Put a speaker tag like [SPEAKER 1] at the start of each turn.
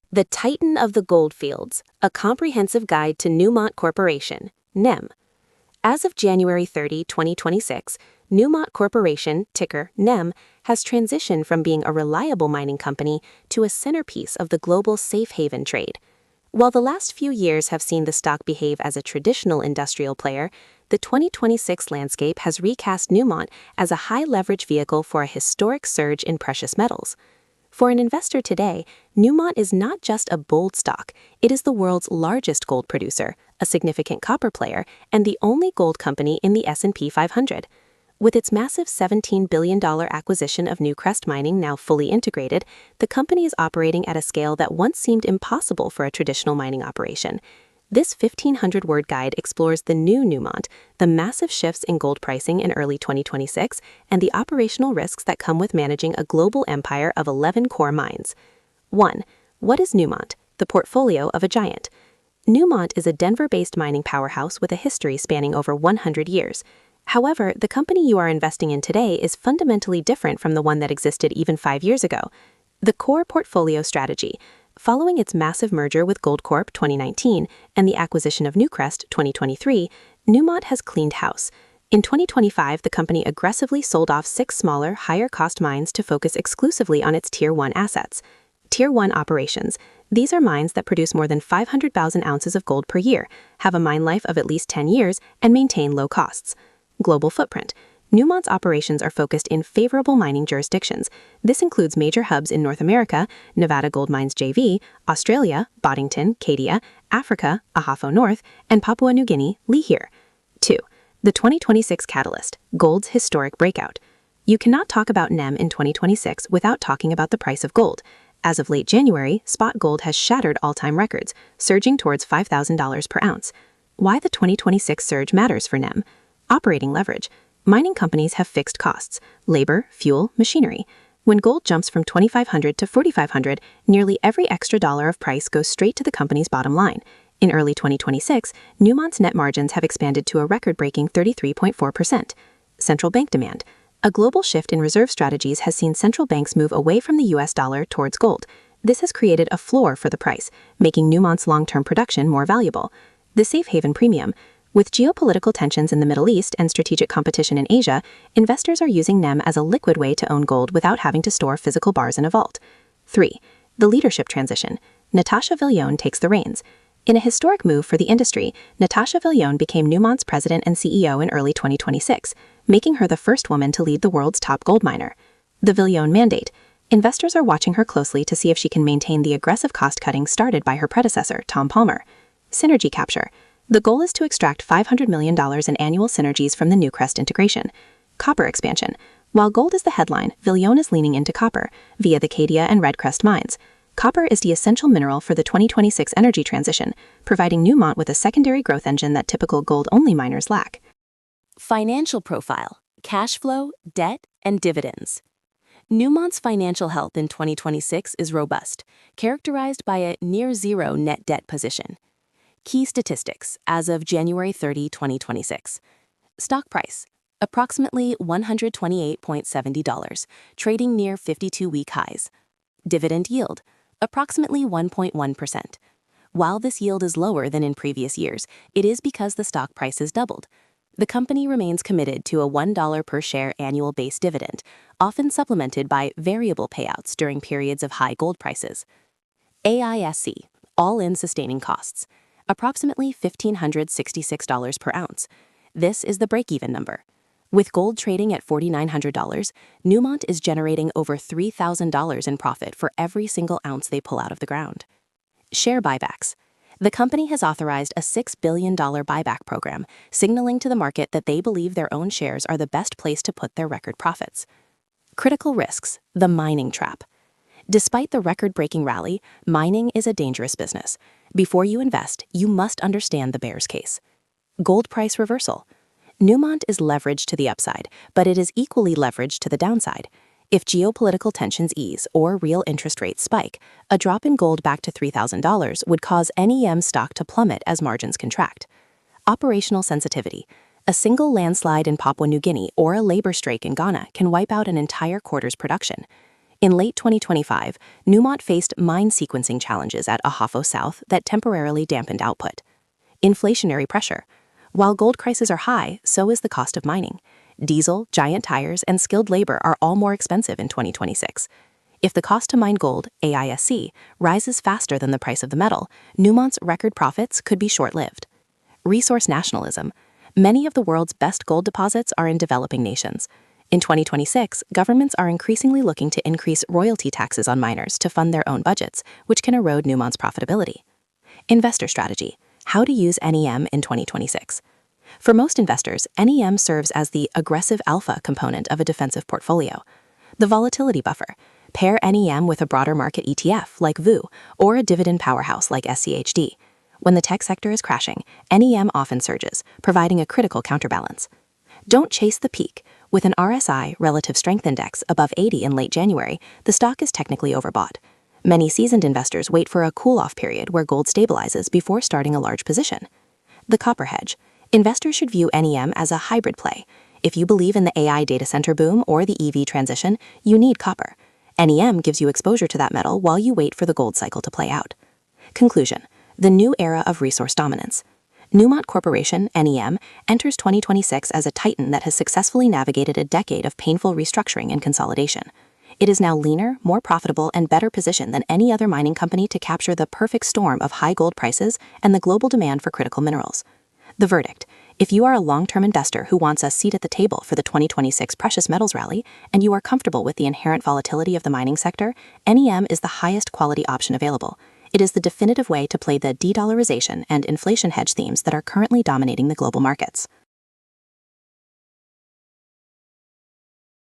[SPEAKER 1] The Titan of the Goldfields, a comprehensive guide to Newmont Corporation, NEM. As of January 30, 2026, Newmont Corporation, ticker NEM, has transitioned from being a reliable mining company to a centerpiece of the global safe haven trade. While the last few years have seen the stock behave as a traditional industrial player, the 2026 landscape has recast Newmont as a high-leverage vehicle for a historic surge in precious metals. For an investor today, Newmont is not just a bold stock, it is the world's largest gold producer, a significant copper player, and the only gold company in the S&P 500. With its massive $17 billion acquisition of Newcrest Mining now fully integrated, the company is operating at a scale that once seemed impossible for a traditional mining operation. This 1,500-word guide explores the new Newmont, the massive shifts in gold pricing in early 2026, and the operational risks that come with managing a global empire of 11 core mines. 1. What is Newmont? The portfolio of a giant. Newmont is a Denver-based mining powerhouse with a history spanning over 100 years. However, the company you are investing in today is fundamentally different from the one that existed even 5 years ago. The core portfolio strategy. Following its massive merger with Goldcorp 2019 and the acquisition of Newcrest 2023, Newmont has cleaned house. In 2025, the company aggressively sold off 6 smaller, higher-cost mines to focus exclusively on its Tier 1 assets. Tier 1 operations. These are mines that produce more than 500,000 ounces of gold per year, have a mine life of at least 10 years, and maintain low costs. Global footprint. Newmont's operations are focused in favorable mining jurisdictions. This includes major hubs in North America, Nevada Gold Mines JV, Australia, Boddington, Cadia, Africa, Ahafo North, and Papua New Guinea, Lihir. 2. The 2026 catalyst, gold's historic breakout. You cannot talk about NEM in 2026 without talking about the price of gold. As of late January, spot gold has shattered all-time records, surging towards $5,000 per ounce. Why the 2026 surge matters for NEM? Operating leverage. Mining companies have fixed costs: labor, fuel, machinery. When gold jumps from $2,500 to $4,500, nearly every extra dollar of price goes straight to the company's bottom line. In early 2026, Newmont's net margins have expanded to a record-breaking 33.4%. Central bank demand. A global shift in reserve strategies has seen central banks move away from the US dollar towards gold. This has created a floor for the price, making Newmont's long-term production more valuable. The safe haven premium. With geopolitical tensions in the Middle East and strategic competition in Asia, investors are using NEM as a liquid way to own gold without having to store physical bars in a vault. 3. The leadership transition. Natasha Viljoen takes the reins. In a historic move for the industry, Natasha Viljoen became Newmont's president and CEO in early 2026, making her the first woman to lead the world's top gold miner. The Viljoen mandate. Investors are watching her closely to see if she can maintain the aggressive cost-cutting started by her predecessor, Tom Palmer. Synergy capture. The goal is to extract $500 million in annual synergies from the Newcrest integration. Copper expansion. While gold is the headline, Viljoen is leaning into copper via the Cadia and Redcrest mines. Copper is the essential mineral for the 2026 energy transition, providing Newmont with a secondary growth engine that typical gold-only miners lack.
[SPEAKER 2] Financial profile, cash flow, debt, and dividends. Newmont's financial health in 2026 is robust, characterized by a near-zero net debt position. Key statistics as of January 30, 2026. Stock price, approximately $128.70, trading near 52-week highs. Dividend yield, approximately 1.1%. While this yield is lower than in previous years, it is because the stock price has doubled. The company remains committed to a $1 per share annual base dividend, often supplemented by variable payouts during periods of high gold prices. AISC, all-in sustaining costs, approximately $1,566 per ounce. This is the break-even number. With gold trading at $4,900, Newmont is generating over $3,000 in profit for every single ounce they pull out of the ground. Share buybacks. The company has authorized a $6 billion buyback program, signaling to the market that they believe their own shares are the best place to put their record profits. Critical risks, the mining trap. Despite the record-breaking rally, mining is a dangerous business. Before you invest, you must understand the bear's case. Gold price reversal. Newmont is leveraged to the upside, but it is equally leveraged to the downside. If geopolitical tensions ease or real interest rates spike, a drop in gold back to $3,000 would cause NEM stock to plummet as margins contract. Operational sensitivity. A single landslide in Papua New Guinea or a labor strike in Ghana can wipe out an entire quarter's production. In late 2025, Newmont faced mine sequencing challenges at Ahafo South that temporarily dampened output. Inflationary pressure. While gold prices are high, so is the cost of mining. Diesel, giant tires, and skilled labor are all more expensive in 2026. If the cost to mine gold, AISC, rises faster than the price of the metal, Newmont's record profits could be short-lived. Resource nationalism. Many of the world's best gold deposits are in developing nations. In 2026, governments are increasingly looking to increase royalty taxes on miners to fund their own budgets, which can erode Newmont's profitability. Investor strategy. How to use NEM in 2026. For most investors, NEM serves as the aggressive alpha component of a defensive portfolio. The volatility buffer. Pair NEM with a broader market ETF like VU or a dividend powerhouse like SCHD. When the tech sector is crashing, NEM often surges, providing a critical counterbalance. Don't chase the peak. With an RSI relative strength index above 80 in late January, the stock is technically overbought. Many seasoned investors wait for a cool-off period where gold stabilizes before starting a large position. The copper hedge. Investors should view NEM as a hybrid play. If you believe in the AI data center boom or the EV transition, you need copper. NEM gives you exposure to that metal while you wait for the gold cycle to play out. Conclusion. The new era of resource dominance. Newmont Corporation, NEM, enters 2026 as a titan that has successfully navigated a decade of painful restructuring and consolidation. It is now leaner, more profitable, and better positioned than any other mining company to capture the perfect storm of high gold prices and the global demand for critical minerals. The verdict. If you are a long-term investor who wants a seat at the table for the 2026 precious metals rally, and you are comfortable with the inherent volatility of the mining sector, NEM is the highest quality option available. It is the definitive way to play the de-dollarization and inflation hedge themes that are currently dominating the global markets.